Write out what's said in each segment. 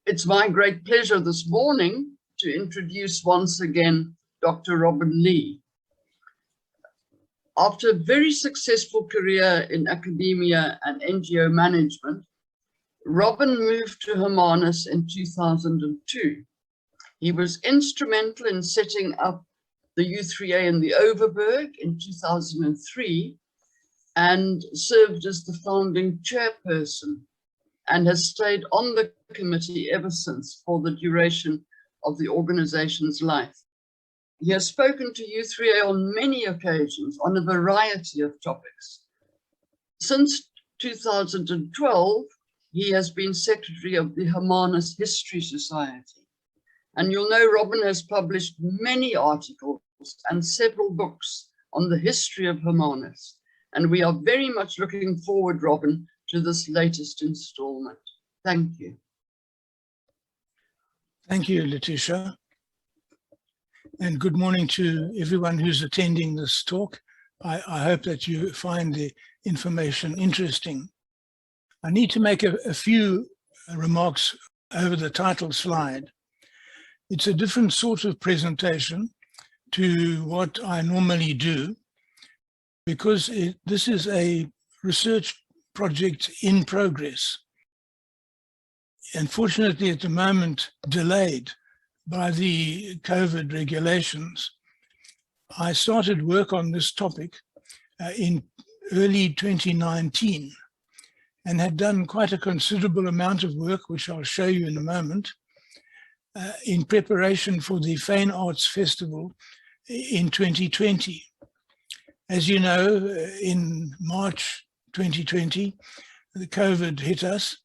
It's my great pleasure this morning to introduce once again Dr. Robin Lee. After a very successful career in academia and NGO management, Robin moved to Hermanus in 2002. He was instrumental in setting up the U3A in the Overberg in 2003 and served as the founding chairperson and has stayed on the committee ever since for the duration of the organization's life. He has spoken to U3A on many occasions on a variety of topics. Since 2012, he has been secretary of the Hermanus History Society. And you'll know Robin has published many articles and several books on the history of Hermanus. And we are very much looking forward, Robin, to this latest installment. Thank you. Thank you, Letitia. And good morning to everyone who's attending this talk. I hope that you find the information interesting. I need to make a few remarks over the title slide. It's a different sort of presentation to what I normally do because this is a research project in progress. Unfortunately, at the moment, delayed by the COVID regulations. I started work on this topic in early 2019 and had done quite a considerable amount of work, which I'll show you in a moment, in preparation for the Fine Arts Festival in 2020. As you know, in March 2020, the COVID hit us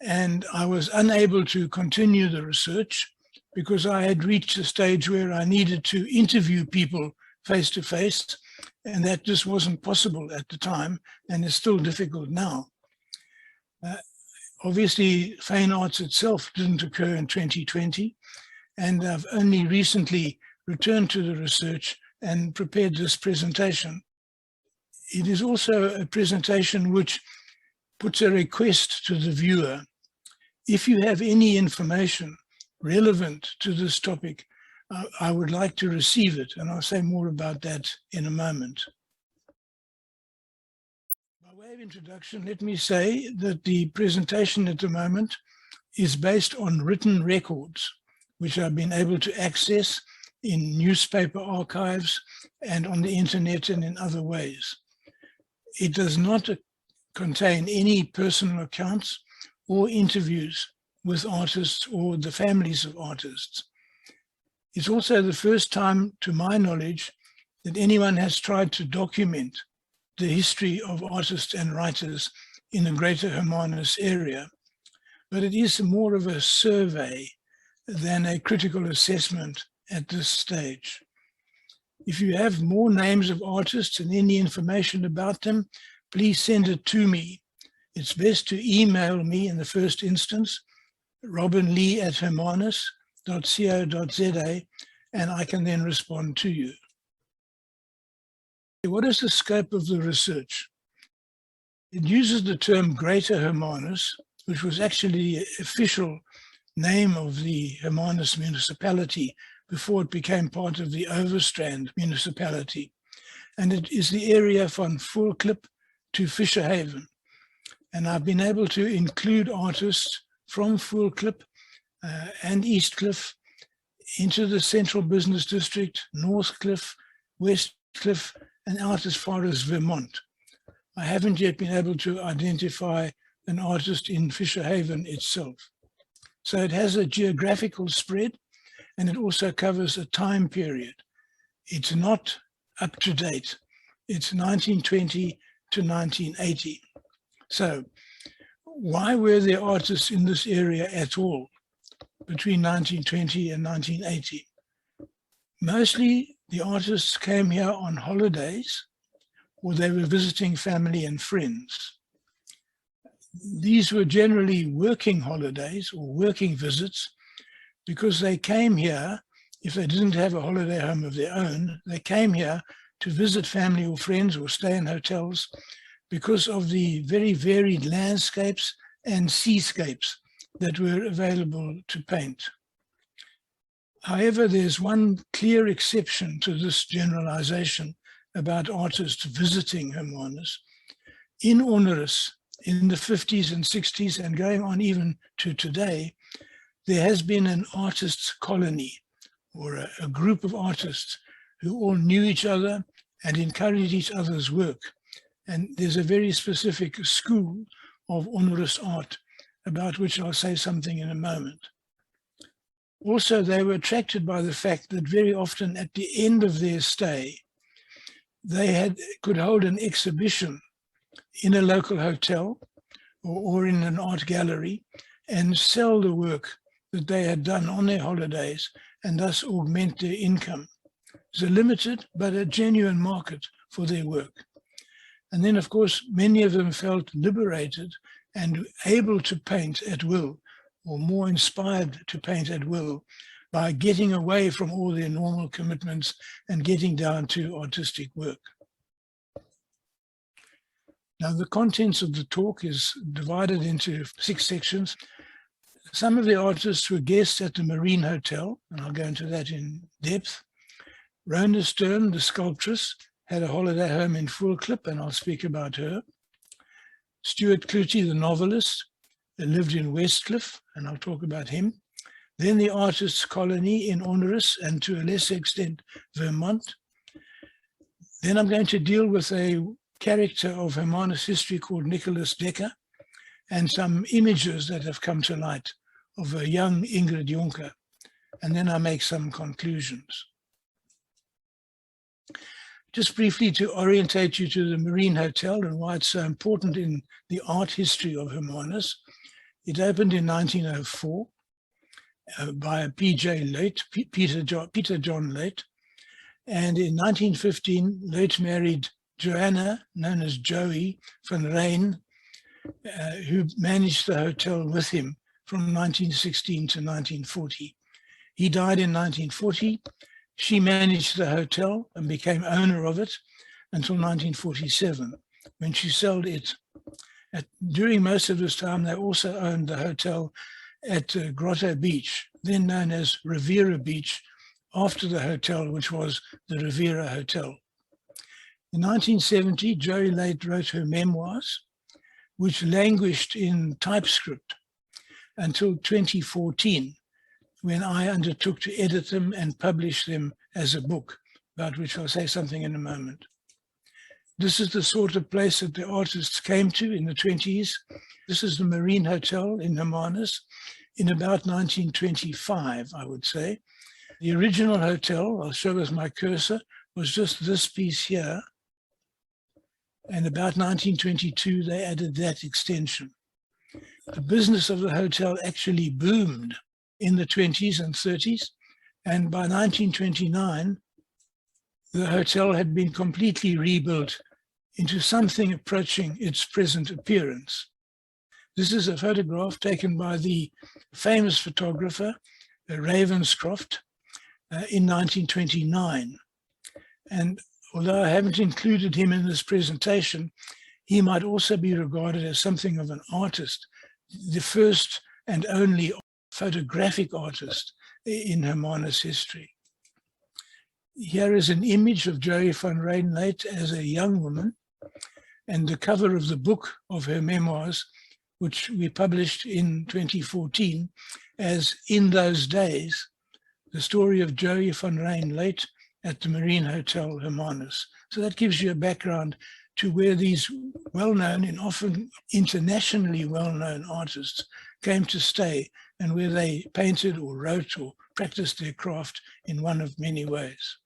and I was unable to continue the research because I had reached a stage where I needed to interview people face to face, and that just wasn't possible at the time and is still difficult now. Obviously, Fine Arts itself didn't occur in 2020, and I've only recently returned to the research and prepared this presentation. It is also a presentation which puts a request to the viewer. If you have any information relevant to this topic, I would like to receive it, and I'll say more about that in a moment. By way of introduction, let me say that the presentation at the moment is based on written records, which I've been able to access in newspaper archives and on the internet and in other ways. It does not contain any personal accounts or interviews with artists or the families of artists. It's also the first time, to my knowledge, that anyone has tried to document the history of artists and writers in the Greater Hermanus area, but it is more of a survey than a critical assessment at this stage. If you have more names of artists and any information about them, please send it to me. It's best to email me in the first instance, robinlee@hermanus.co.za, and I can then respond to you. What is the scope of the research? It uses the term Greater Hermanus, which was actually the official name of the Hermanus municipality before it became part of the Overstrand municipality. And it is the area from Voelklip to Fisherhaven. And I've been able to include artists from Voelklip and Eastcliff into the Central Business District, Northcliff, Westcliff, and out as far as Vermont. I haven't yet been able to identify an artist in Fisherhaven itself. So it has a geographical spread, and it also covers a time period. It's not up to date. It's 1920 to 1980. So why were there artists in this area at all between 1920 and 1980? Mostly the artists came here on holidays or they were visiting family and friends. These were generally working holidays or working visits because they came here, if they didn't have a holiday home of their own, they came here to visit family or friends or stay in hotels because of the very varied landscapes and seascapes that were available to paint. However, there's one clear exception to this generalization about artists visiting Hermanus. In Orneris, in the 50s and 60s, and going on even to today, there has been an artists' colony, or a group of artists who all knew each other and encouraged each other's work. And there's a very specific school of Orneris art about which I'll say something in a moment. Also, they were attracted by the fact that very often at the end of their stay, they could hold an exhibition in a local hotel or in an art gallery and sell the work that they had done on their holidays and thus augment their income. It's a limited but a genuine market for their work. And then, of course, many of them felt liberated and able to paint at will, or more inspired to paint at will, by getting away from all their normal commitments and getting down to artistic work. Now, the contents of the talk is divided into 6 sections. Some of the artists were guests at the Marine Hotel, and I'll go into that in depth. Rhona Stern, the sculptress, had a holiday home in Voorklip, and I'll speak about her. Stuart Cloete, the novelist, lived in Westcliff, and I'll talk about him. Then the artists' colony in Orneris, and to a lesser extent, Vermont. Then I'm going to deal with a character of Hermanus history called Nicholas Dekker, and some images that have come to light of a young Ingrid Jonker. And then I make some conclusions. Just briefly to orientate you to the Marine Hotel and why it's so important in the art history of Hermanus. It opened in 1904 by Peter John Cloete. And in 1915, Cloete married Joanna, known as Joey van Rijn, who managed the hotel with him from 1916 to 1940. He died in 1940. She managed the hotel and became owner of it until 1947, when she sold it. During most of this time, they also owned the hotel at Grotto Beach, then known as Riviera Beach, after the hotel, which was the Riviera Hotel. In 1970, Joey Cloete wrote her memoirs, which languished in typescript until 2014, when I undertook to edit them and publish them as a book, about which I'll say something in a moment. This is the sort of place that the artists came to in the 20s. This is the Marine Hotel in Hermanus in about 1925, I would say. The original hotel, I'll show with my cursor, was just this piece here. And about 1922, they added that extension. The business of the hotel actually boomed in the 20s and 30s. And by 1929, the hotel had been completely rebuilt into something approaching its present appearance. This is a photograph taken by the famous photographer, Ravenscroft, in 1929. And although I haven't included him in this presentation, he might also be regarded as something of an artist, the first and only photographic artist in Hermanus history. Here is an image of Joey van Rijn Cloete as a young woman, and the cover of the book of her memoirs, which we published in 2014 as In Those Days, the story of Joey van Rijn Cloete at the Marine Hotel Hermanus. So that gives you a background to where these well-known and often internationally well-known artists came to stay, and where they painted or wrote or practiced their craft in one of many ways.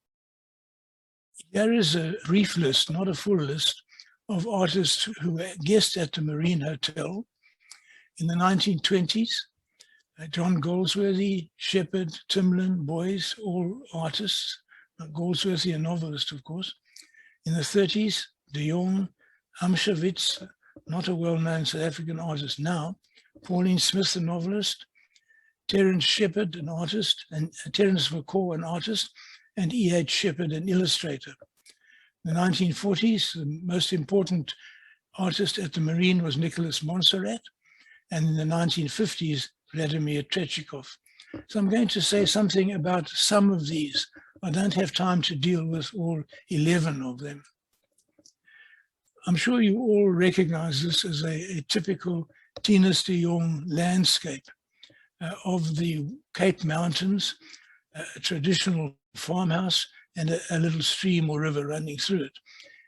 Here is a brief list, not a full list, of artists who were guests at the Marine Hotel in the 1920s. John Goldsworthy, Shepard, Timlin, Boys, all artists. Goldsworthy, a novelist, of course. In the 30s, de Jong, Amschewitz, not a well-known South African artist now, Pauline Smith, a novelist, Terence Shepard, an artist, and Terence McCaw, an artist, and E.H. Shepard, an illustrator. In the 1940s, the most important artist at the Marine was Nicholas Monsarrat, and in the 1950s, Vladimir Tretchikoff. So I'm going to say something about some of these. I don't have time to deal with all 11 of them. I'm sure you all recognize this as a typical Tinus de Jong landscape of the Cape Mountains, a traditional farmhouse and a little stream or river running through it.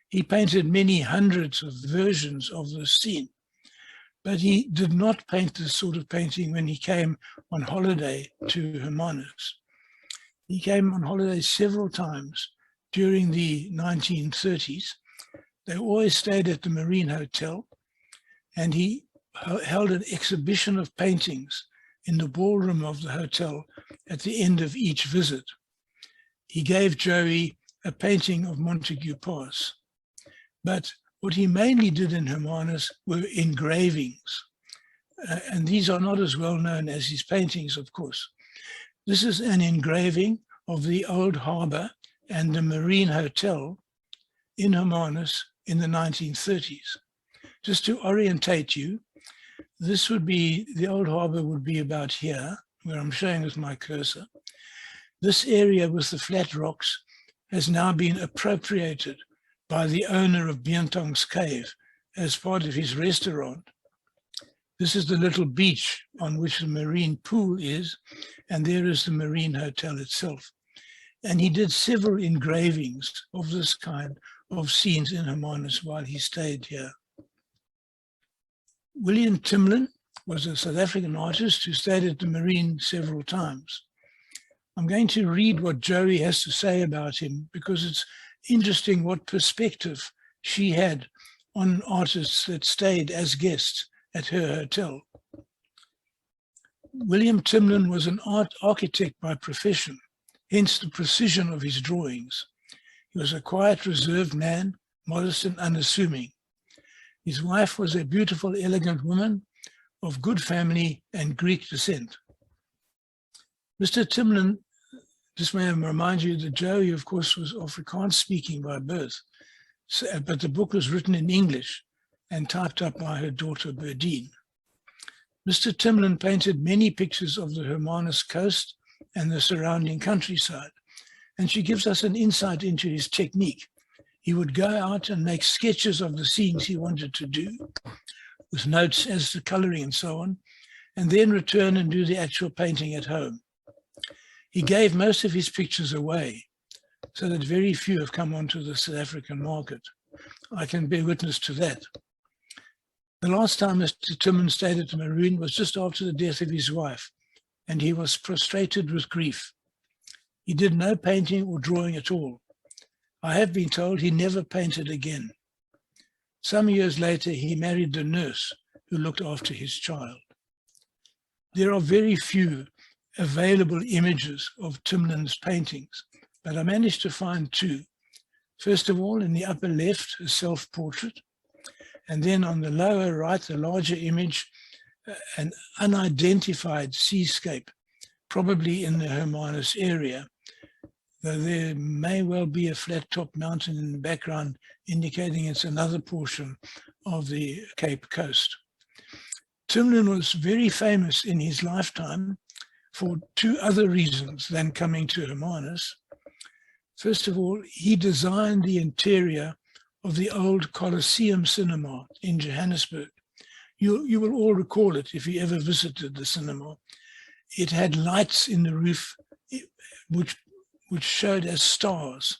He painted many hundreds of versions of this scene, but he did not paint this sort of painting when he came on holiday to Hermanus. He came on holiday several times during the 1930s. They always stayed at the Marine Hotel, and he held an exhibition of paintings in the ballroom of the hotel at the end of each visit. He gave Joey a painting of Montague Pass, but what he mainly did in Hermanus were engravings, and these are not as well known as his paintings, of course. This is an engraving of the old harbour and the Marine Hotel in Hermanus in the 1930s. Just to orientate you, this would be, the old harbour would be about here, where I'm showing with my cursor. This area with the flat rocks has now been appropriated by the owner of Bientong's Cave as part of his restaurant. This is the little beach on which the marine pool is, and there is the Marine Hotel itself. And he did several engravings of this kind of scenes in Hermanus while he stayed here. William Timlin was a South African artist who stayed at the Marine several times. I'm going to read what Joey has to say about him because it's interesting what perspective she had on artists that stayed as guests at her hotel. William Timlin was an architect by profession, hence the precision of his drawings. He was a quiet, reserved man, modest and unassuming. His wife was a beautiful, elegant woman of good family and Greek descent. Mr. Timlin, just may I remind you that Joey, of course, was Afrikaans speaking by birth, but the book was written in English and typed up by her daughter, Berdine. Mr. Timlin painted many pictures of the Hermanus coast and the surrounding countryside, and she gives us an insight into his technique. He would go out and make sketches of the scenes he wanted to do, with notes as to coloring and so on, and then return and do the actual painting at home. He gave most of his pictures away, so that very few have come onto the South African market. I can bear witness to that. The last time Mr. Timlin stayed at the Marine was just after the death of his wife, and he was prostrated with grief. He did no painting or drawing at all. I have been told he never painted again. Some years later, he married the nurse who looked after his child. There are very few available images of Timlin's paintings, but I managed to find two. First of all, in the upper left, a self-portrait, and then on the lower right, the larger image, an unidentified seascape, probably in the Hermanus area, though there may well be a flat-top mountain in the background indicating it's another portion of the Cape coast. Timlin was very famous in his lifetime for two other reasons than coming to Hermanus. First of all, he designed the interior of the old Colosseum cinema in Johannesburg. You will all recall it if you ever visited the cinema. It had lights in the roof which showed as stars,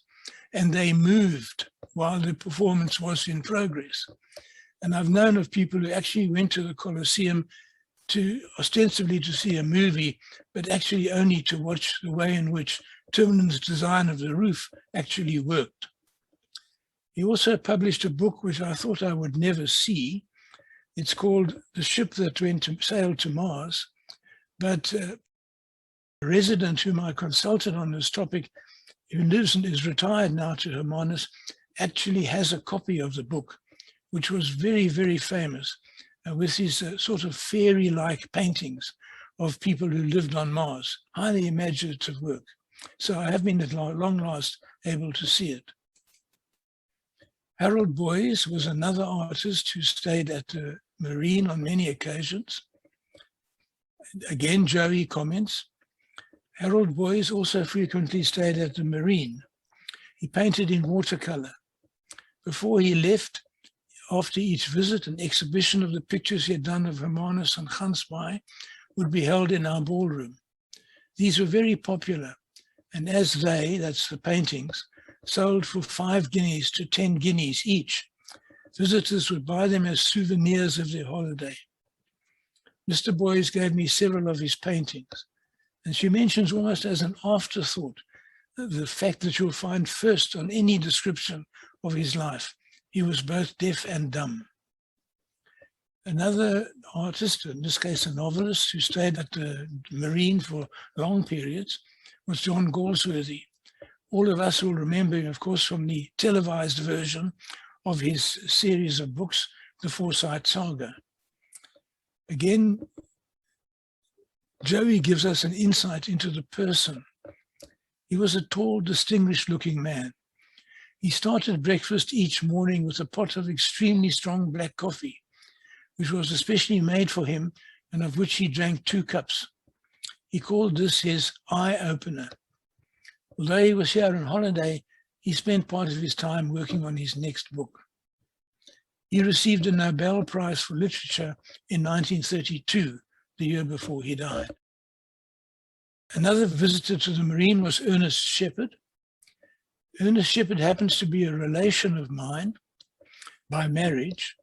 and they moved while the performance was in progress. And I've known of people who actually went to the Colosseum ostensibly to see a movie, but actually only to watch the way in which Timlin's design of the roof actually worked. He also published a book which I thought I would never see. It's called The Ship That Sailed to Mars, but a resident whom I consulted on this topic, who lives and is retired now to Hermanus, actually has a copy of the book, which was very, very famous, with his sort of fairy-like paintings of people who lived on Mars, highly imaginative work. So I have been at long last able to see it. Harold Boys was another artist who stayed at the Marine on many occasions. Again, Joey comments, Harold Boys also frequently stayed at the Marine. He painted in watercolor. Before he left, after each visit, an exhibition of the pictures he had done of Hermanus and Gansbaai would be held in our ballroom. These were very popular, and as they, that's the paintings, sold for 5 guineas to 10 guineas each, visitors would buy them as souvenirs of their holiday. Mr. Boys gave me several of his paintings, and she mentions almost as an afterthought the fact that you'll find first on any description of his life, he was both deaf and dumb. Another artist, in this case a novelist, who stayed at the Marine for long periods was John Galsworthy. All of us will remember him, of course, from the televised version of his series of books, The Forsyte Saga. Again, Joey gives us an insight into the person. He was a tall, distinguished-looking man. He started breakfast each morning with a pot of extremely strong black coffee, which was especially made for him and of which he drank 2 cups. He called this his eye-opener. Although he was here on holiday, he spent part of his time working on his next book. He received a Nobel Prize for Literature in 1932, the year before he died. Another visitor to the Marine was Ernest Shepherd. Ernest Shepherd happens to be a relation of mine by marriage,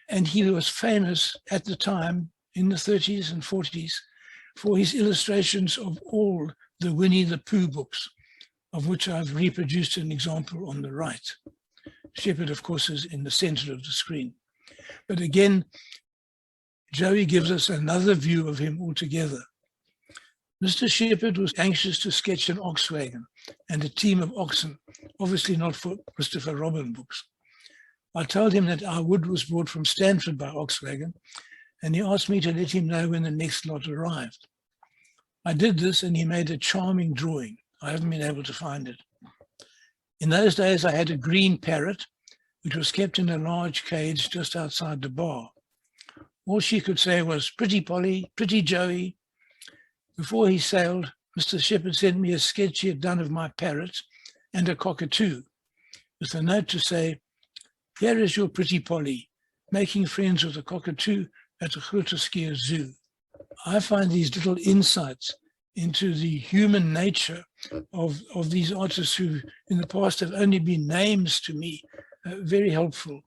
and he was famous at the time in the 30s and 40s for his illustrations of all the Winnie the Pooh books, of which I've reproduced an example on the right. Shepherd, of course, is in the center of the screen. But again, Joey gives us another view of him altogether. Mr. Shepherd was anxious to sketch an ox wagon and a team of oxen, obviously not for Christopher Robin books. I told him that our wood was brought from Stanford by Oxwagon, and he asked me to let him know when the next lot arrived. I did this, and he made a charming drawing. I haven't been able to find it. In those days, I had a green parrot, which was kept in a large cage just outside the bar. All she could say was, "Pretty Polly, pretty Joey." Before he sailed, Mr. Shepherd sent me a sketch he had done of my parrot and a cockatoo, with a note to say, "Here is your pretty Polly, making friends with a cockatoo at the Grooteskier Zoo." I find these little insights into the human nature of these artists who in the past have only been names to me very helpful.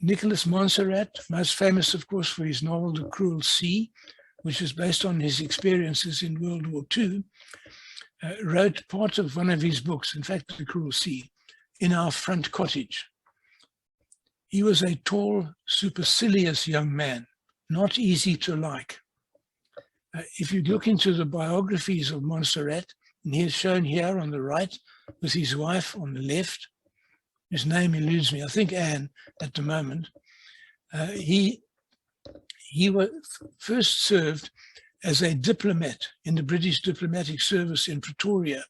Nicholas Monsarrat, most famous, of course, for his novel The Cruel Sea, which is based on his experiences in World War II, wrote part of one of his books, in fact, The Cruel Sea, in our front cottage. He was a tall, supercilious young man, not easy to like. If you look into the biographies of Monsarrat, and he is shown here on the right with his wife on the left, his name eludes me, I think Anne at the moment, he was first served as a diplomat in the British diplomatic service in Pretoria.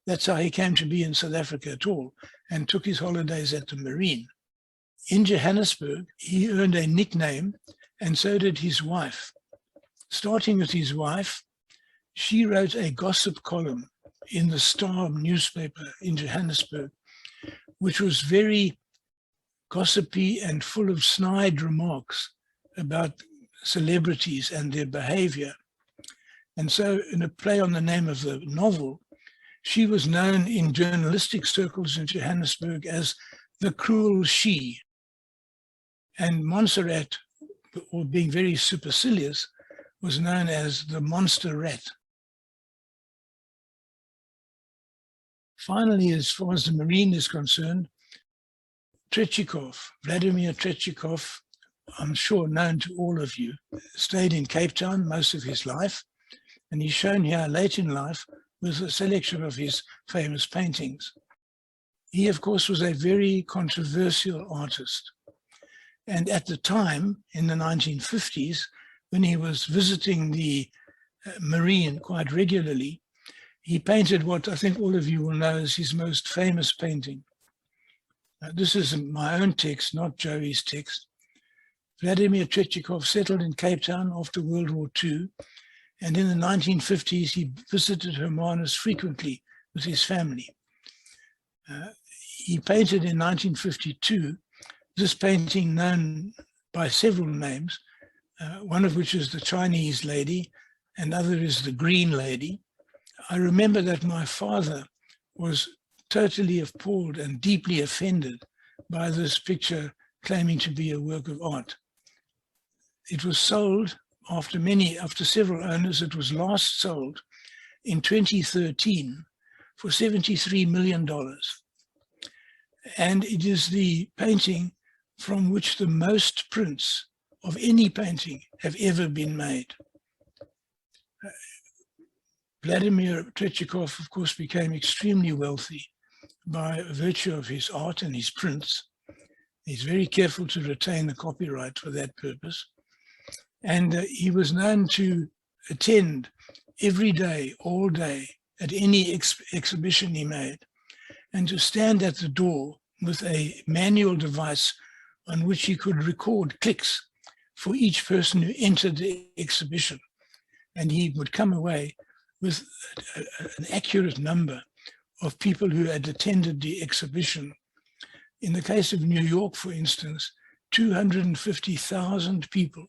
That's how he came to be in South Africa at all, and took his holidays at the Marine. In Johannesburg, he earned a nickname, and so did his wife. Starting with his wife, she wrote a gossip column in the Star newspaper in Johannesburg, which was very gossipy and full of snide remarks about celebrities and their behavior. And so, in a play on the name of the novel, she was known in journalistic circles in Johannesburg as the Cruel She. And Monsarrat, or being very supercilious, was known as the Monster Rat. Finally, as far as the Marine is concerned, Tretchikoff, Vladimir Tretchikoff, I'm sure known to all of you, stayed in Cape Town most of his life, and he's shown here late in life with a selection of his famous paintings. He, of course, was a very controversial artist. And at the time, in the 1950s, when he was visiting the Marine quite regularly, he painted what I think all of you will know is his most famous painting. This is my own text, not Joey's text. Vladimir Tretchikoff settled in Cape Town after World War II, and in the 1950s he visited Hermanus frequently with his family. He painted in 1952 this painting known by several names, one of which is the Chinese lady, another is the Green Lady. I remember that my father was totally appalled and deeply offended by this picture claiming to be a work of art. It was sold after several owners. It was last sold in 2013 for $73 million. And it is the painting from which the most prints of any painting have ever been made. Vladimir Tretchikoff, of course, became extremely wealthy by virtue of his art and his prints. He's very careful to retain the copyright for that purpose. And he was known to attend every day, all day, at any exhibition he made, and to stand at the door with a manual device on which he could record clicks for each person who entered the exhibition. And he would come away with an accurate number of people who had attended the exhibition. In the case of New York, for instance, 250,000 people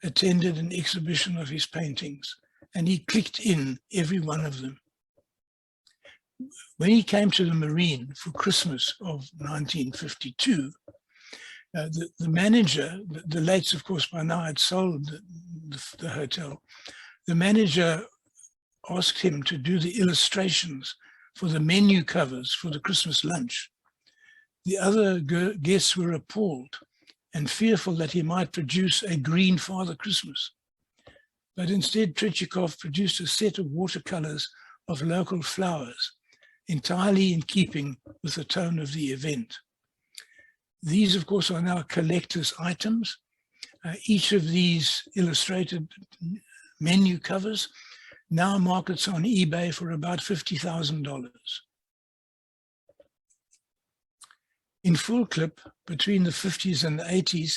attended an exhibition of his paintings, and he clicked in every one of them. When he came to the Marine for Christmas of 1952, the manager, the Lates, of course, by now had sold the hotel, the manager asked him to do the illustrations for the menu covers for the Christmas lunch. The other guests were appalled and fearful that he might produce a green Father Christmas. But instead, Tretchikoff produced a set of watercolors of local flowers, entirely in keeping with the tone of the event. These, of course, are now collector's items. Each of these illustrated menu covers now markets on eBay for about $50,000. In full clip, between the 50s and the 80s,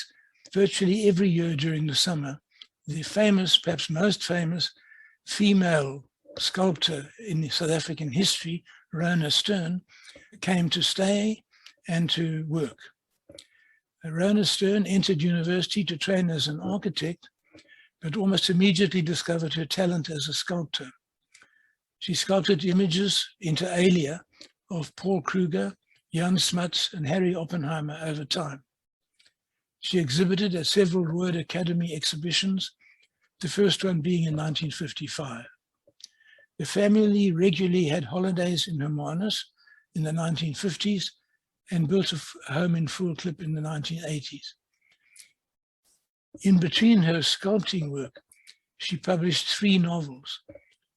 virtually every year during the summer, the famous, perhaps most famous, female sculptor in South African history, Rhona Stern, came to stay and to work. Rhona Stern entered university to train as an architect, but almost immediately discovered her talent as a sculptor. She sculpted images inter alia of Paul Kruger, Jan Smuts, and Harry Oppenheimer over time. She exhibited at several Royal Academy exhibitions, the first one being in 1955. The family regularly had holidays in Hermanus in the 1950s and built a home in Full Clip in the 1980s. In between her sculpting work, she published 3 novels.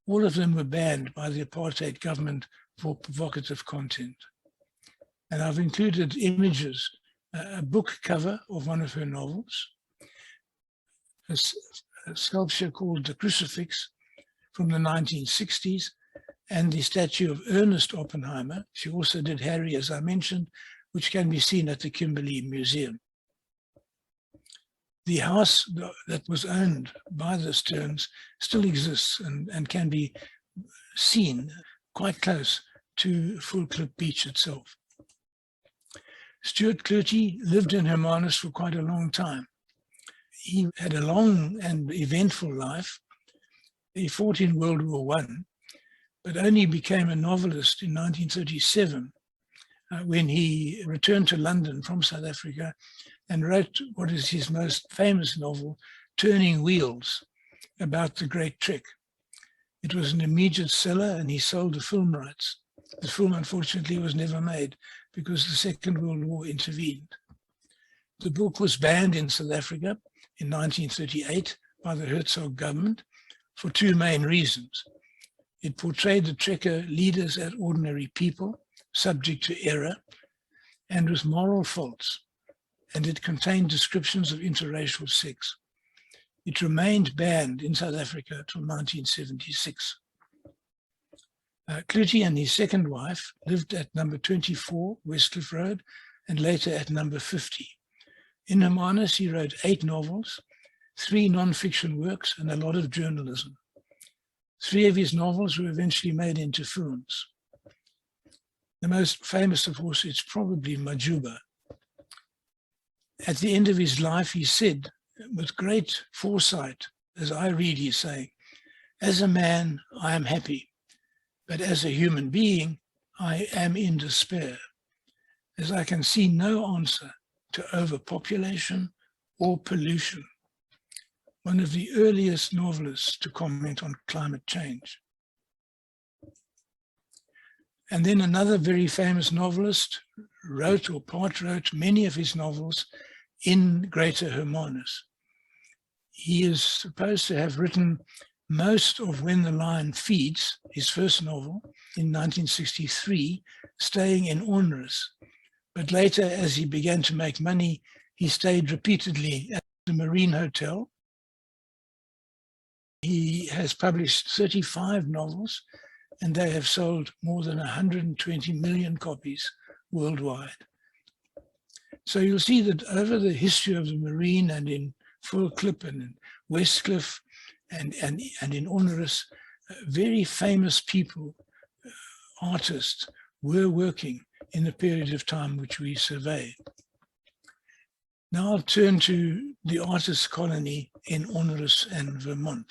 All of them were banned by the apartheid government for provocative content. And I've included images, a book cover of one of her novels, a sculpture called The Crucifix from the 1960s, and the statue of Ernest Oppenheimer. She also did Harry, as I mentioned, which can be seen at the Kimberley Museum. The house that was owned by the Sterns still exists and can be seen quite close to Full Clip Beach itself. Stuart Cloete lived in Hermanus for quite a long time. He had a long and eventful life. He fought in World War I, but only became a novelist in 1937 when he returned to London from South Africa and wrote what is his most famous novel, Turning Wheels, about the Great Trek. It was an immediate seller and he sold the film rights. The film, unfortunately, was never made because the Second World War intervened. The book was banned in South Africa in 1938 by the Herzog government for 2 main reasons. It portrayed the Trekker leaders as ordinary people, subject to error, and with moral faults, and it contained descriptions of interracial sex. It remained banned in South Africa till 1976. Cloete and his second wife lived at number 24 Westcliff Road and later at number 50. In Hermanus, he wrote 8 novels, 3 non-fiction works, and a lot of journalism. 3 of his novels were eventually made into films. The most famous, of course, is probably Majuba. At the end of his life, he said, with great foresight, as I read, he's saying, "As a man, I am happy, but as a human being, I am in despair, as I can see no answer to overpopulation or pollution." One of the earliest novelists to comment on climate change. And then another very famous novelist wrote or part wrote many of his novels in Greater Hermanus. He is supposed to have written most of When the Lion Feeds, his first novel, in 1963, staying in Ornris. But later, as he began to make money, he stayed repeatedly at the Marine Hotel. He has published 35 novels, and they have sold more than 120 million copies worldwide. So you'll see that over the history of the Marine and in Fulclip and in Westcliff and in Ornris, very famous people, artists, were working in the period of time which we surveyed. Now I'll turn to the artists' colony in Ornris and Vermont.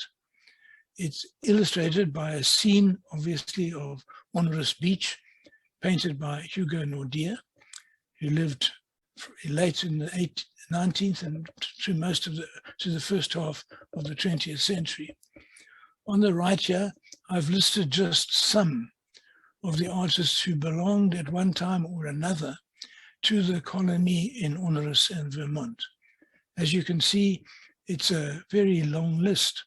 It's illustrated by a scene, obviously, of Ornris Beach, painted by Hugo Nordier, who lived late in the 19th and to the first half of the 20th century. On the right here, I've listed just some of the artists who belonged at one time or another to the colony in Ornris and Vermont. As you can see, it's a very long list.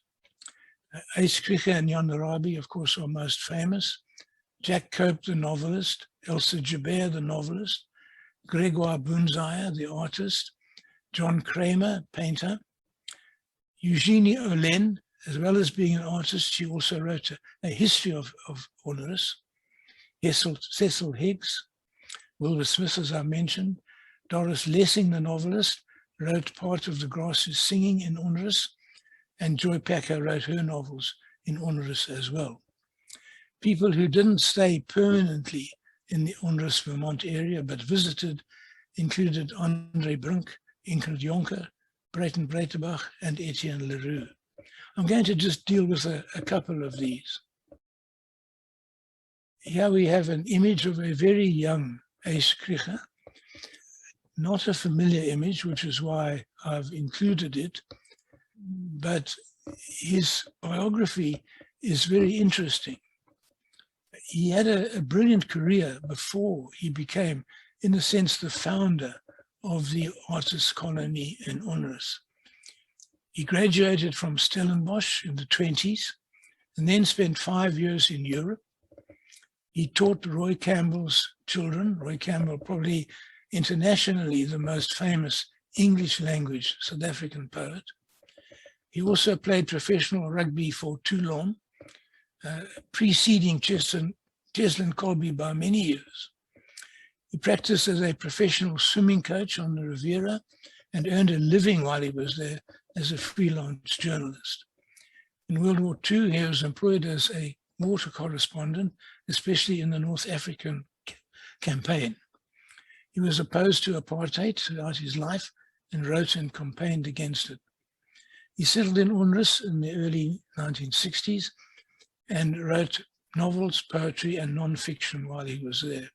Ace Krige and Jan Raby, of course, are most famous. Jack Cope, the novelist. Elsa Joubert, the novelist. Grégoire Bunzaya, the artist. John Kramer, painter. Eugenie Olen, as well as being an artist, she also wrote a history of Ornris. Cecil Higgs, Wilbur Smith, as I mentioned. Doris Lessing, the novelist, wrote part of The Grass is Singing in Ornris, and Joy Packer wrote her novels in Ornris as well. People who didn't stay permanently in the Ornris, Vermont area, but visited included André Brink, Ingrid Jonker, Breyten Breitenbach, and Etienne Leroux. I'm going to just deal with a couple of these. Here we have an image of a very young Ace Krige, not a familiar image, which is why I've included it, but his biography is very interesting. He had a brilliant career before he became, in a sense, the founder of the artists' colony in Ornris. He graduated from Stellenbosch in the 20s and then spent 5 years in Europe. He taught Roy Campbell's children. Roy Campbell, probably internationally the most famous English language South African poet. He also played professional rugby for Toulon, preceding Cheslin Colby by many years. He practiced as a professional swimming coach on the Riviera and earned a living while he was there as a freelance journalist. In World War II, he was employed as a water correspondent, especially in the North African campaign. He was opposed to apartheid throughout his life and wrote and campaigned against it. He settled in Ornris in the early 1960s and wrote novels, poetry, and non-fiction while he was there.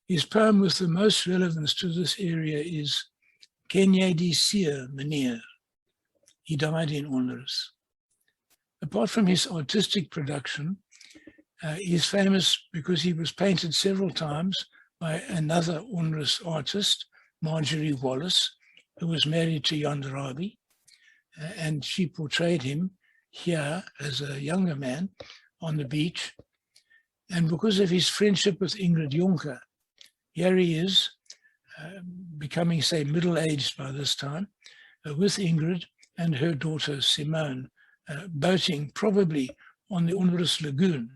His poem with the most relevance to this area is Ken jy die see, meneer? He died in Ornris. Apart from his artistic production, he's famous because he was painted several times by another Ornris artist, Marjorie Wallace, who was married to Jan Raby, and she portrayed him here as a younger man on the beach. And because of his friendship with Ingrid Jonker, here he is, becoming, say, middle-aged by this time, with Ingrid and her daughter Simone, boating probably on the Ornris Lagoon,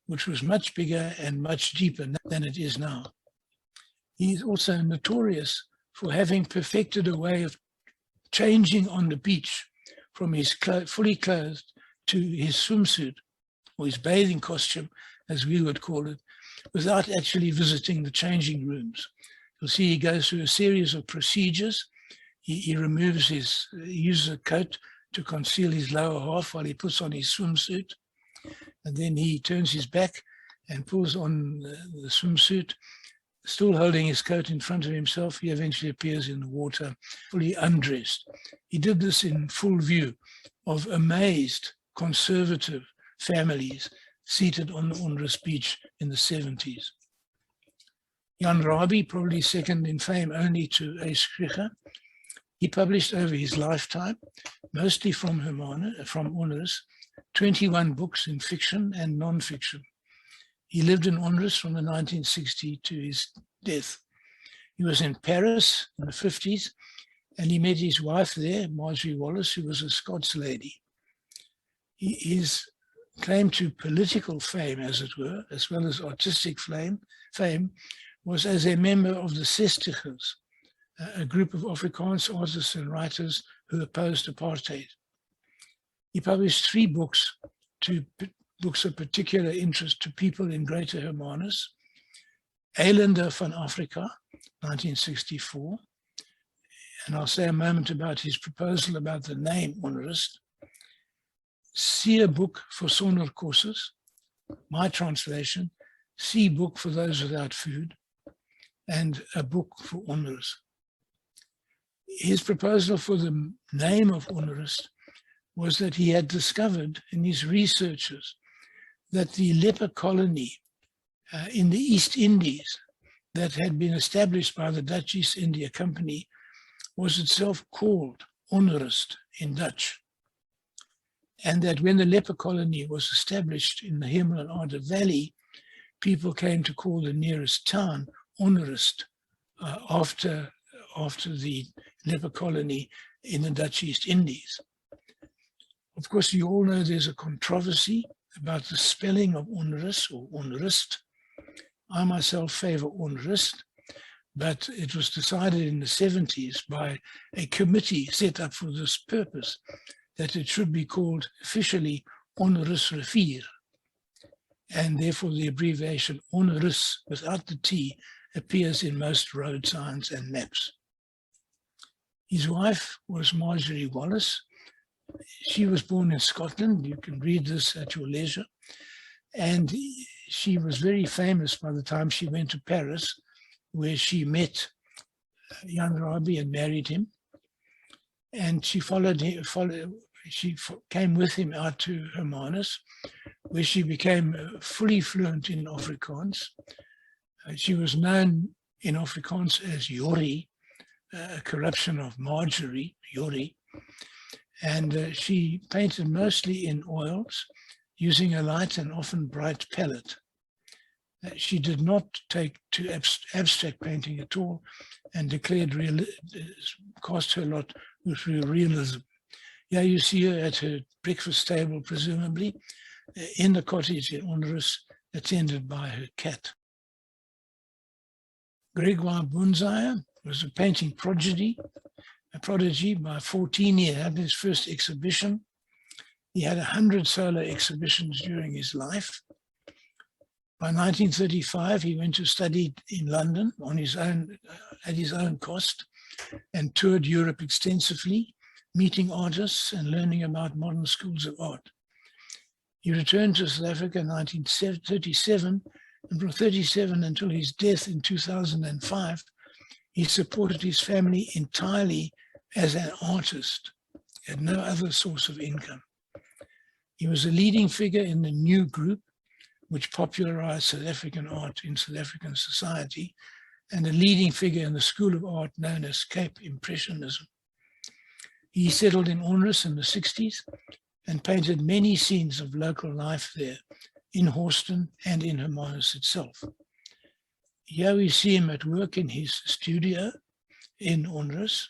which was much bigger and much deeper than it is now. He's also notorious for having perfected a way of changing on the beach from his fully clothed to his swimsuit, or his bathing costume, as we would call it, without actually visiting the changing rooms. You'll see he goes through a series of procedures. He removes he uses a coat to conceal his lower half while he puts on his swimsuit. And then he turns his back and pulls on the swimsuit, still holding his coat in front of himself. He eventually appears in the water, fully undressed. He did this in full view of amazed conservative families seated on the Onrus beach in the 70s. Jan Rabie, probably second in fame only to A. Schricher, he published over his lifetime, mostly from Onrus, 21 books in fiction and non-fiction. He lived in Onrus from the 1960s to his death. He was in Paris in the 50s, and he met his wife there, Marjorie Wallace, who was a Scots lady. His claim to political fame, as it were, as well as artistic fame, was as a member of the Zestigers, a group of Afrikaans artists and writers who opposed apartheid. He published 3 books, books of particular interest to people in Greater Hermanus: Eilanden van Afrika, 1964, and I'll say a moment about his proposal about the name Onrus. See a book for Sonder Kosses, my translation, See book for those without food, and a book for Onrus. His proposal for the name of Onrus was that he had discovered in his researches that the leper colony in the East Indies that had been established by the Dutch East India Company was itself called Onrust in Dutch. And that when the leper colony was established in the Hemelanaarde Valley, people came to call the nearest town Onrust after the leper colony in the Dutch East Indies. Of course, you all know there's a controversy about the spelling of Onrus or Onrust. I myself favor Onrust, but it was decided in the 70s by a committee set up for this purpose that it should be called officially Onrus Rivier, and therefore the abbreviation Onrus without the T appears in most road signs and maps. His wife was Marjorie Wallace. She was born in Scotland. You can read this at your leisure. And she was very famous by the time she went to Paris, where she met Jan Rabie and married him. And she came with him out to Hermanus, where she became fully fluent in Afrikaans. She was known in Afrikaans as Yori, a corruption of Marjorie, Yori. And she painted mostly in oils, using a light and often bright palette. She did not take to abstract painting at all, and declared cast her lot with realism. Here you see her at her breakfast table, presumably, in the cottage in Onrus, attended by her cat. Gregoire Bunzaya was a painting prodigy. By 14 he had his first exhibition. He had 100 solo exhibitions during his life. By 1935, he went to study in London on his own, at his own cost, and toured Europe extensively, meeting artists and learning about modern schools of art. He returned to South Africa in 1937, and from 1937 until his death in 2005, he supported his family entirely as an artist, had no other source of income. He was a leading figure in the new group, which popularized South African art in South African society, and a leading figure in the school of art known as Cape Impressionism. He settled in Onrus in the 60s and painted many scenes of local life there, in Horston and in Hermanus itself. Here we see him at work in his studio in Onrus.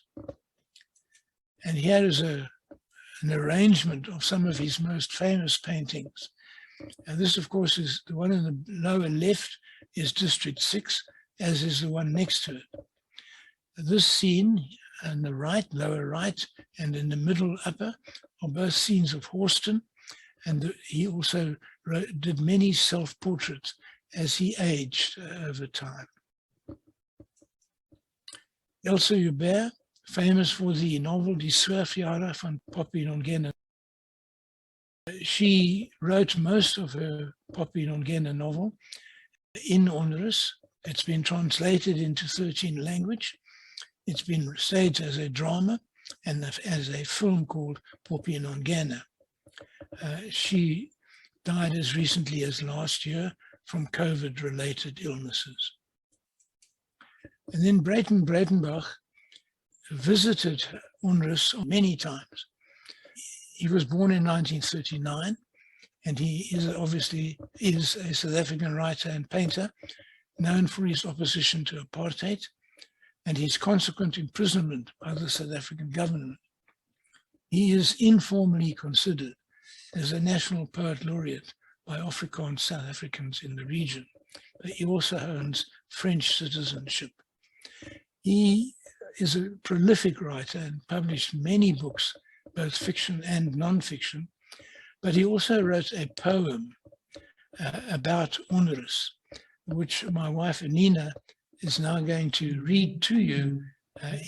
And here is an arrangement of some of his most famous paintings. And this, of course, is the one in the lower left is District 6, as is the one next to it. This scene in the right, lower right, and in the middle upper are both scenes of Horston, and he also did many self-portraits as he aged over time. Elsa Hubert, famous for the novel Die Swerfjahre van Poppy Nongena. She wrote most of her Poppy Nongena novel in Onrus. It's been translated into 13 languages. It's been staged as a drama and as a film called Poppy Nongena. She died as recently as last year from COVID-related illnesses. And then Breyten Breitenbach visited Onrus many times. He was born in 1939, and he is obviously a South African writer and painter, known for his opposition to apartheid and his consequent imprisonment by the South African government. He is informally considered as a national poet laureate by Afrikaans South Africans in the region. He also owns French citizenship. He is a prolific writer and published many books, both fiction and non-fiction, but he also wrote a poem about Onrus, which my wife Nina is now going to read to you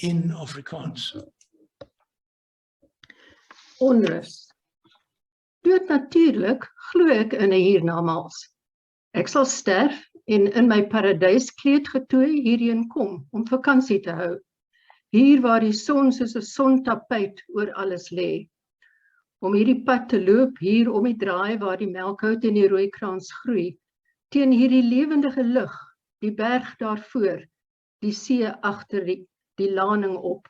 in Afrikaans. Onrus. Dood natuurlijk glo ek in 'n hiernamaals. Ek sal sterf en in my paradijskleed getooi hierheen kom om vakansie te hou. Hier waar die son soos 'n sontapuit oor alles lê. Om hierdie pad te loop, hier om die draai waar die melkhout en die rooikraans groei, teen hierdie lewendige lug, die berg daarvoor, die see agter die laning op.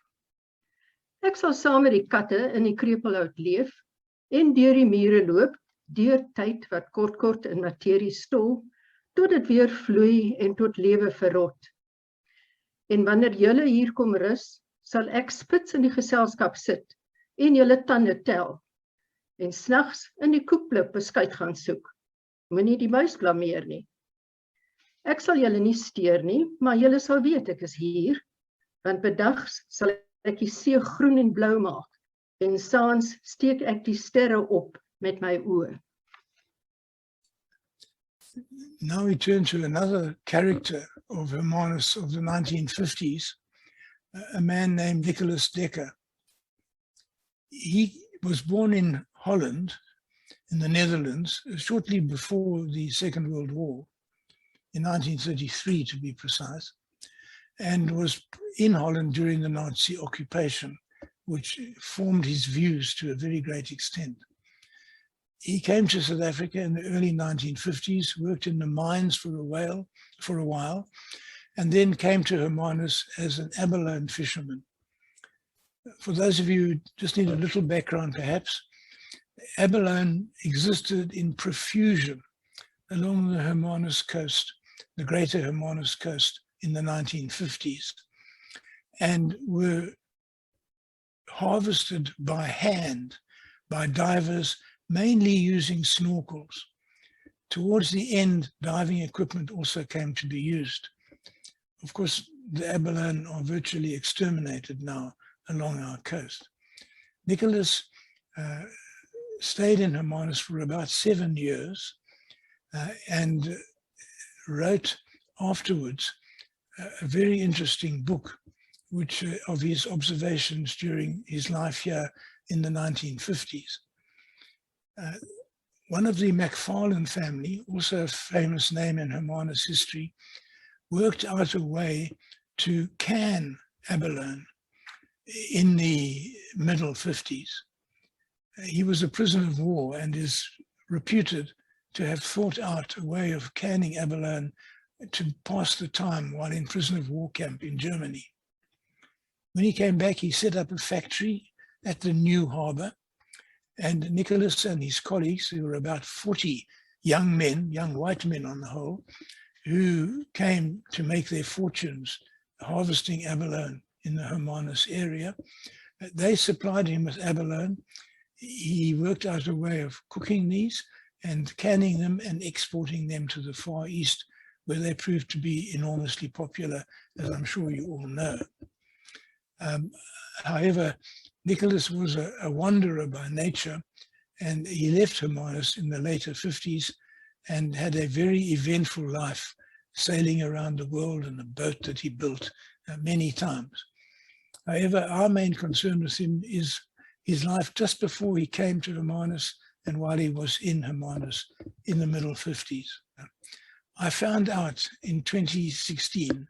Ek sal saam met die katte in die kreupelhout leef en deur die mure loop, deur tyd wat kort in materie stol, tot dit weer vloei en tot lewe verrot. En wanneer julle hier kom rus, sal ek spits in die geselskap sit en julle tande tel. En snags in die koekplip beskuit gaan soek. Moenie die muis blameer nie. Ek sal julle nie steur nie, maar julle sal weet ek is hier, want bedags sal ek die see groen en blou maak, en saans steek ek die sterre op met my oë. Now we turn to another character of Hermanus of the 1950s, a man named Nicholas Dekker. He was born in Holland, in the Netherlands, shortly before the Second World War, in 1933 to be precise, and was in Holland during the Nazi occupation, which formed his views to a very great extent. He came to South Africa in the early 1950s, worked in the mines for a while, and then came to Hermanus as an abalone fisherman. For those of you who just need a little background perhaps, abalone existed in profusion along the Hermanus coast, the Greater Hermanus coast in the 1950s, and were harvested by hand by divers, mainly using snorkels. Towards the end, diving equipment also came to be used. Of course, the abalone are virtually exterminated now along our coast. Nicholas stayed in Hermanus for about 7 years and wrote afterwards a very interesting book which of his observations during his life here in the 1950s. One of the MacFarlane family, also a famous name in Hermanus history, worked out a way to can abalone in the middle 50s. He was a prisoner of war and is reputed to have thought out a way of canning abalone to pass the time while in prisoner of war camp in Germany. When he came back, he set up a factory at the New Harbour, and Nicholas and his colleagues, who were about 40 young men, young white men on the whole, who came to make their fortunes harvesting abalone in the Hermanus area, they supplied him with abalone. He worked out a way of cooking these and canning them and exporting them to the Far East, where they proved to be enormously popular, as I'm sure you all know. However, Nicholas was a wanderer by nature, and he left Hermanus in the later 50s and had a very eventful life, sailing around the world in a boat that he built many times. However, our main concern with him is his life just before he came to Hermanus and while he was in Hermanus in the middle 50s. I found out in 2016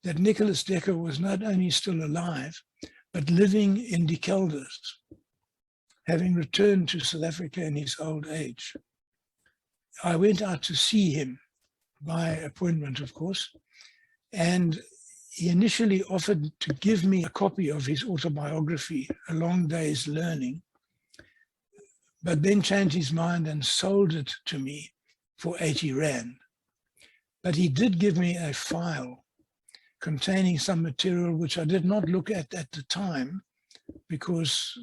that Nicholas Dekker was not only still alive, but living in De Kelders, having returned to South Africa in his old age. I went out to see him by appointment, of course, and he initially offered to give me a copy of his autobiography, A Long Day's Learning, but then changed his mind and sold it to me for 80 Rand. But he did give me a file containing some material which I did not look at the time, because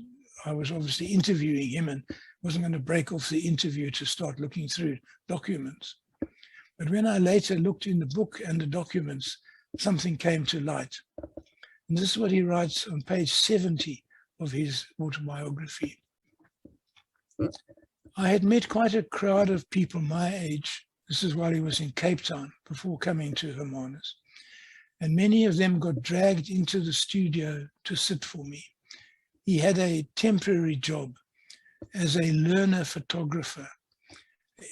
I was obviously interviewing him and wasn't going to break off the interview to start looking through documents. But when I later looked in the book and the documents, something came to light. And this is what he writes on page 70 of his autobiography. I had met quite a crowd of people my age. This is while he was in Cape Town before coming to Hermanus. And many of them got dragged into the studio to sit for me. He had a temporary job as a learner photographer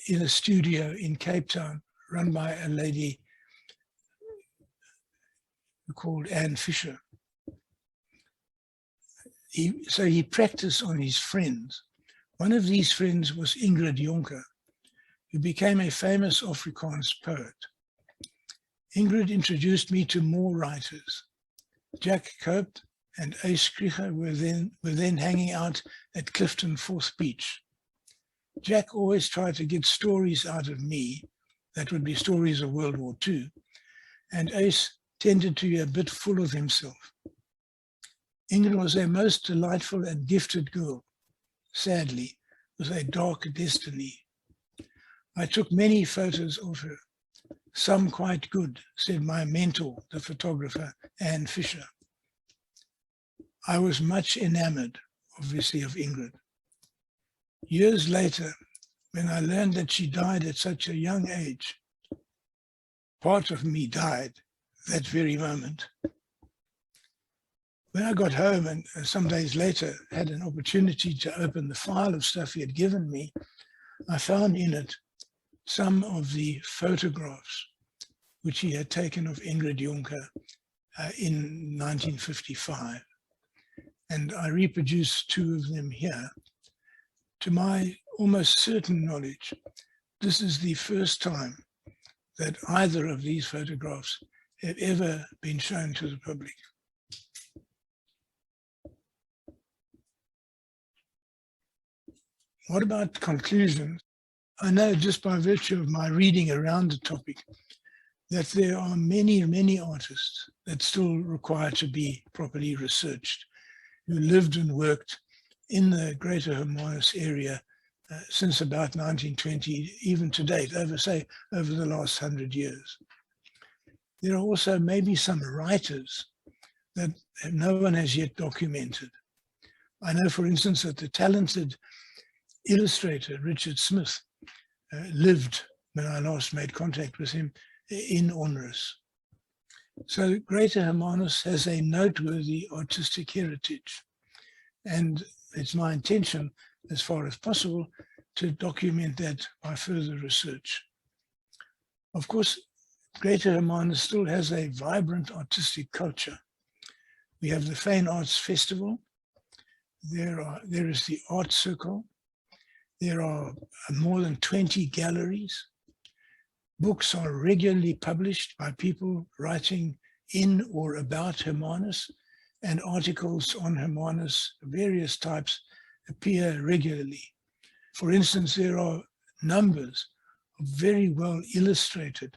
in a studio in Cape Town run by a lady called Anne Fisher. So he practiced on his friends. One of these friends was Ingrid Jonker, who became a famous Afrikaans poet. Ingrid introduced me to more writers. Jack Cope and Ace Krieger were then hanging out at Clifton Fourth Beach. Jack always tried to get stories out of me, that would be stories of World War II, and Ace tended to be a bit full of himself. Ingrid was a most delightful and gifted girl, sadly, with a dark destiny. I took many photos of her, some quite good, said my mentor, the photographer, Anne Fisher. I was much enamored, obviously, of Ingrid. Years later, when I learned that she died at such a young age, part of me died that very moment. When I got home and some days later had an opportunity to open the file of stuff he had given me, I found in it some of the photographs which he had taken of Ingrid Jonker in 1955. And I reproduced two of them here. To my almost certain knowledge, this is the first time that either of these photographs have ever been shown to the public. What about conclusions? I know just by virtue of my reading around the topic that there are many, many artists that still require to be properly researched, who lived and worked in the Greater Hermanus area since about 1920, even to date, over the last 100 years. There are also maybe some writers that no one has yet documented. I know, for instance, that the talented illustrator Richard Smith lived, when I last made contact with him, in Onrus. So Greater Hermanus has a noteworthy artistic heritage, and it's my intention, as far as possible, to document that by further research. Of course, Greater Hermanus still has a vibrant artistic culture. We have the Fine Arts Festival. There is the Art Circle. There are more than 20 galleries. Books are regularly published by people writing in or about Hermanus, and articles on Hermanus, various types, appear regularly. For instance, there are numbers of very well illustrated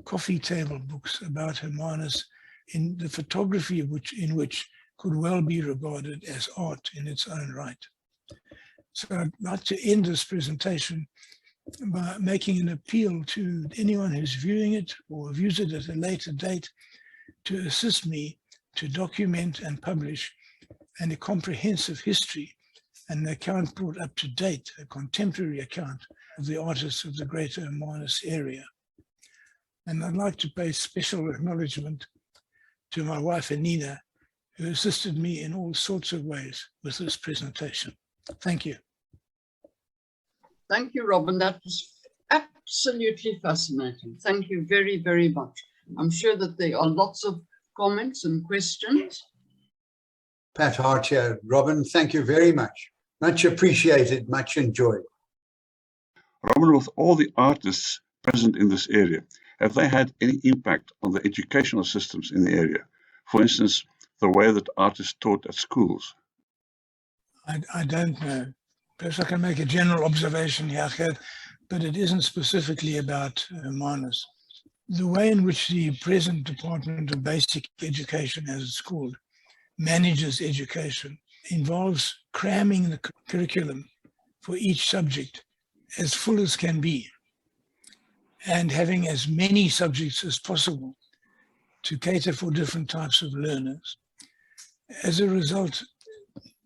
coffee table books about Hermanus, in the photography in which could well be regarded as art in its own right. So I'd like to end this presentation by making an appeal to anyone who's viewing it or views it at a later date to assist me to document and publish and a comprehensive history and an account brought up to date, a contemporary account of the artists of the Greater Hermanus area. And I'd like to pay special acknowledgement to my wife, Anina, who assisted me in all sorts of ways with this presentation. Thank you. Thank you, Robin. That was absolutely fascinating. Thank you very, very much. I'm sure that there are lots of comments and questions. Pat Hart here. Robin, thank you very much. Much appreciated, much enjoyed. Robin, with all the artists present in this area, have they had any impact on the educational systems in the area? For instance, the way that artists taught at schools? I don't know. Perhaps I can make a general observation here, but it isn't specifically about Hermanus. The way in which the present Department of Basic Education, as it's called, manages education involves cramming the curriculum for each subject as full as can be and having as many subjects as possible to cater for different types of learners. As a result,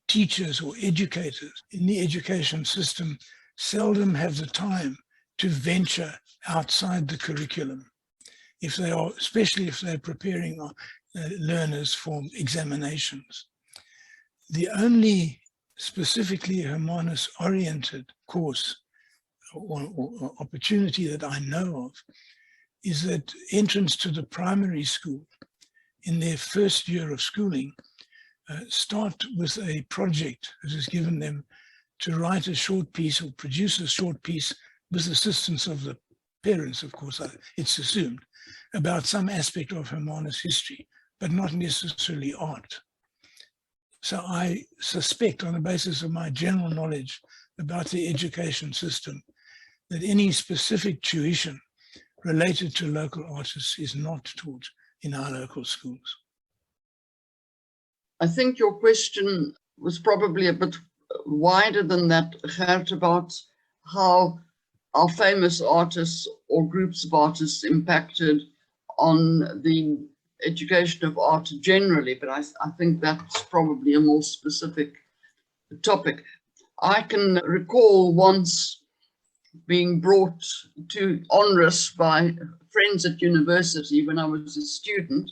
teachers or educators in the education system seldom have the time to venture outside the curriculum, if they are, especially if they're preparing learners for examinations. The only specifically Hermanus-oriented course or opportunity that I know of is that entrance to the primary school in their first year of schooling start with a project that is given them to write a short piece or produce a short piece with assistance of the parents, of course, it's assumed, about some aspect of Hermanus history, but not necessarily art. So I suspect, on the basis of my general knowledge about the education system, that any specific tuition related to local artists is not taught in our local schools. I think your question was probably a bit wider than that, Gert, about how our famous artists or groups of artists impacted on the education of art generally, but I think that's probably a more specific topic. I can recall once being brought to Onrus by friends at university when I was a student.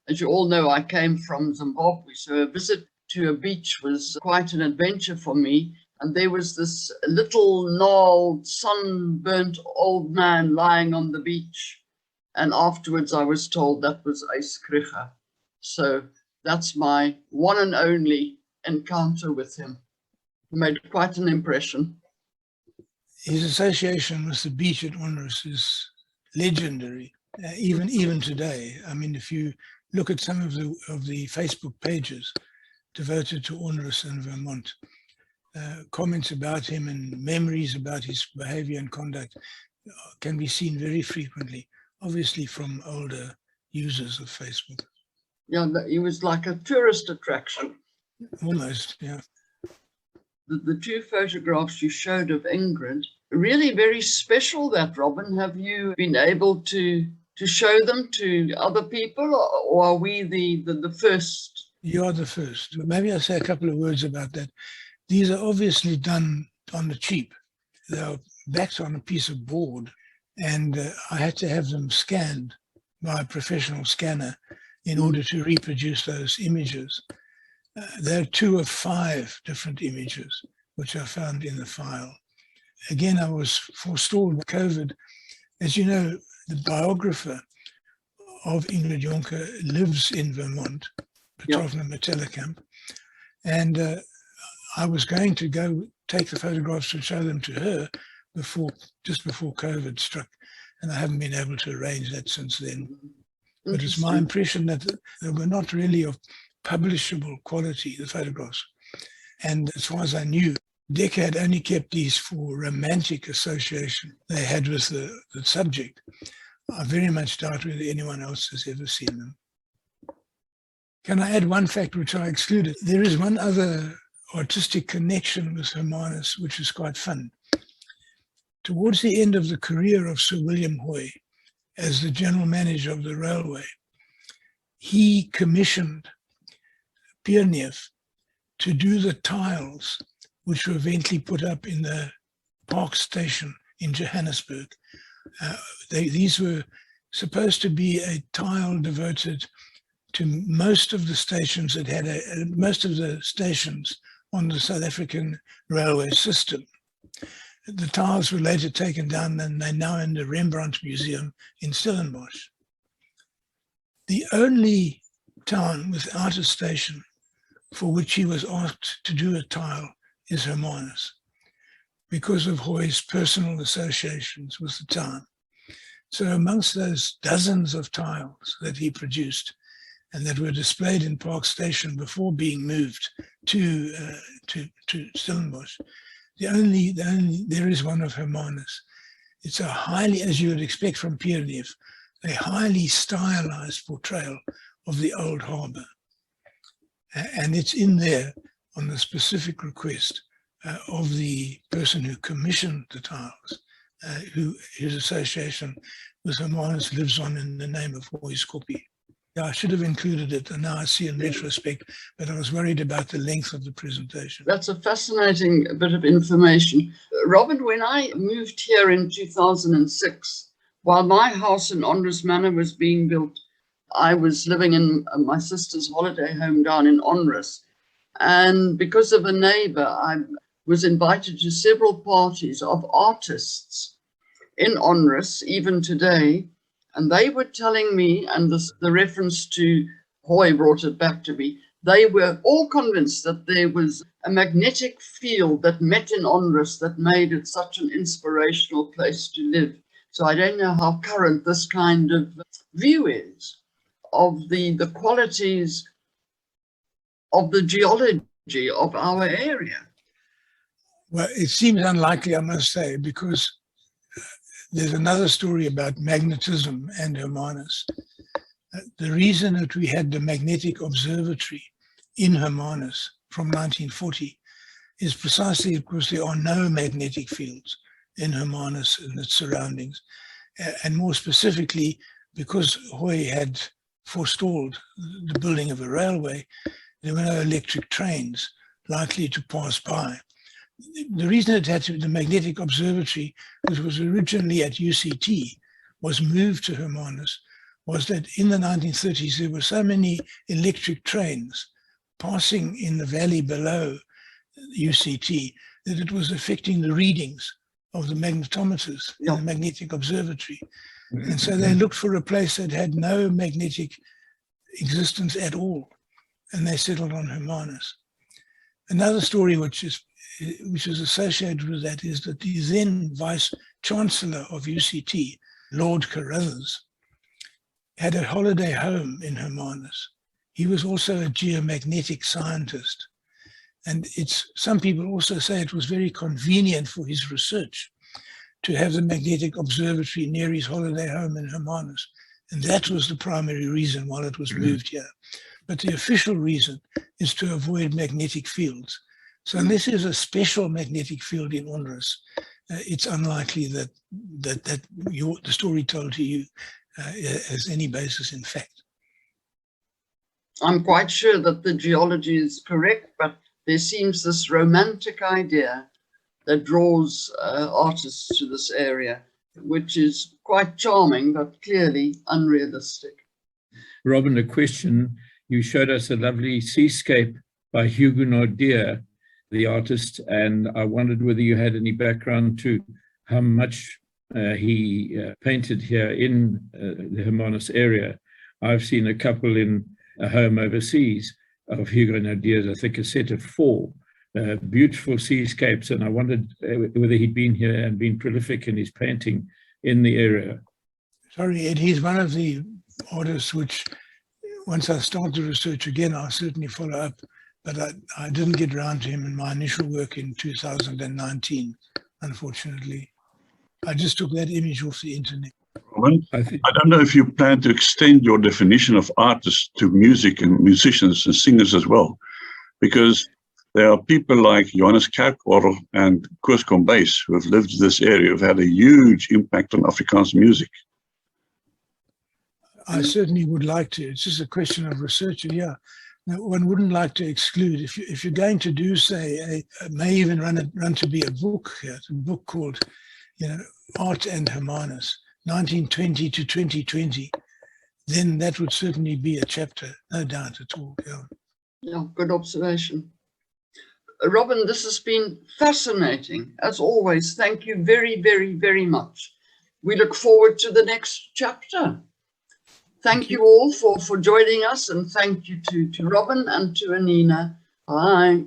As you all know, I came from Zimbabwe, so a visit to a beach was quite an adventure for me. And there was this little gnarled, sunburnt old man lying on the beach. And afterwards I was told that was Uys Krige. So that's my one and only encounter with him. He made quite an impression. His association with the beach at Onrus is legendary, even today. I mean, if you look at some of the Facebook pages devoted to Onrus and Vermont, comments about him and memories about his behavior and conduct can be seen very frequently, obviously from older users of Facebook. Yeah, he was like a tourist attraction. Almost, yeah. The two photographs you showed of Ingrid, really very special, that, Robin. Have you been able to show them to other people, or are we the first? You are the first. Maybe I'll say a couple of words about that. These are obviously done on the cheap. They're backed on a piece of board, and I had to have them scanned by a professional scanner in order to reproduce those images. There are 2 of 5 different images which are found in the file. Again, I was forestalled by COVID. As you know, the biographer of Ingrid Jonker lives in Vermont, Petrovna Metellikamp, and I was going to go take the photographs and show them to her just before COVID struck, and I haven't been able to arrange that since then. But it's my impression that they were not really of publishable quality, the photographs. And as far as I knew, Decca had only kept these for romantic association they had with the subject. I very much doubt whether anyone else has ever seen them. Can I add one fact which I excluded? There is one other artistic connection with Hermanus, which is quite fun. Towards the end of the career of Sir William Hoy as the general manager of the railway, he commissioned Pierneef to do the tiles which were eventually put up in the Park Station in Johannesburg. These were supposed to be a tile devoted to most of the stations that had most of the stations on the South African railway system. The tiles were later taken down and they're now in the Rembrandt Museum in Stellenbosch. The only town without a station for which he was asked to do a tile is Hermanus, because of Hoy's personal associations with the town. So amongst those dozens of tiles that he produced and that were displayed in Park Station before being moved to Stellenbosch, there is one of Hermanus. It's a highly, as you would expect from Pierneef, a highly stylized portrayal of the old harbour. And it's in there on the specific request of the person who commissioned the tiles, whose association with Hermanus lives on in the name of Hoy's Koppie. Yeah, I should have included it, and now I see in retrospect, but I was worried about the length of the presentation. That's a fascinating bit of information. Robin, when I moved here in 2006, while my house in Onrus Manor was being built, I was living in my sister's holiday home down in Onrus. And because of a neighbor, I was invited to several parties of artists in Onrus, even today. And they were telling me, and the reference to Hoy brought it back to me, they were all convinced that there was a magnetic field that met in Onrus that made it such an inspirational place to live. So I don't know how current this kind of view is of the qualities of the geology of our area. Well, it seems unlikely, I must say, because there's another story about magnetism and Hermanus. The reason that we had the magnetic observatory in Hermanus from 1940 is precisely because there are no magnetic fields in Hermanus and its surroundings. And more specifically, because Hoy had forestalled the building of a railway, there were no electric trains likely to pass by. The reason it had to be the magnetic observatory, which was originally at UCT, was moved to Hermanus, was that in the 1930s there were so many electric trains passing in the valley below UCT that it was affecting the readings of the magnetometers in the magnetic observatory. And so they looked for a place that had no magnetic existence at all, and they settled on Hermanus. Another story which is associated with that is that the then Vice-Chancellor of UCT, Lord Carruthers, had a holiday home in Hermanus. He was also a geomagnetic scientist. And some people also say it was very convenient for his research to have the magnetic observatory near his holiday home in Hermanus. And that was the primary reason why it was moved here. But the official reason is to avoid magnetic fields. So unless there's a special magnetic field in Onrus, it's unlikely that the story told to you has any basis in fact. I'm quite sure that the geology is correct, but there seems this romantic idea that draws artists to this area, which is quite charming, but clearly unrealistic. Robin, a question. You showed us a lovely seascape by Huguenot Deer, the artist, and I wondered whether you had any background to how much he painted here in the Hermanus area. I've seen a couple in a home overseas of Huguenot Deer's, I think a set of 4 beautiful seascapes, and I wondered whether he'd been here and been prolific in his painting in the area. Sorry, Ed, he's one of the artists which, once I start the research again, I'll certainly follow up, but I didn't get around to him in my initial work in 2019, unfortunately. I just took that image off the internet. Robin, I don't know if you plan to extend your definition of artists to music and musicians and singers as well, because there are people like Johannes Kerkorrel and Koos Kombuis who have lived in this area, who've had a huge impact on Afrikaans music. I certainly would like to. It's just a question of research. And yeah, Now, one wouldn't like to exclude, if you're going to do, say, may even run to be a book called, Art and Hermanus, 1920 to 2020, then that would certainly be a chapter, no doubt at all. Yeah, good observation. Robin, this has been fascinating, as always. Thank you very, very, very much. We look forward to the next chapter. Thank you all for joining us, and thank you to Robin and to Anina. Bye.